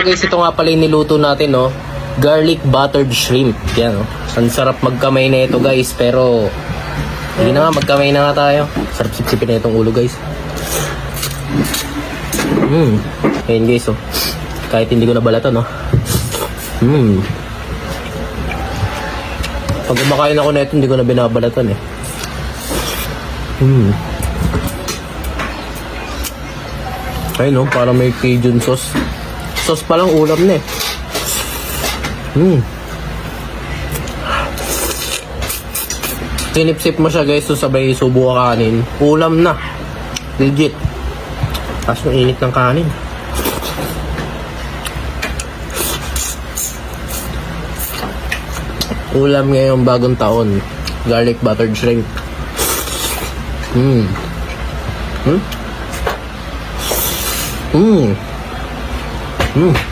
Guys, ito nga pala yung niluto natin, no? Garlic buttered shrimp. Yan, no? Ang sarap magkamay na ito, guys. Pero, hindi na nga, magkamay na nga tayo. Sarap sipsipin na itong ulo, guys. Ayan, guys, oh. Kahit hindi ko nabalatan, no? Pag kumakain ako na ito, hindi ko na binabalatan, eh. Ayun, no? Parang may Cajun sauce. Sauce pa lang, ulam na, eh. Sinipsip mo siya, guys, so sabay subo ka kanin. Ulam na. Legit. Tapos yung init ng kanin. Ulam ngayong bagong taon. Garlic buttered shrimp.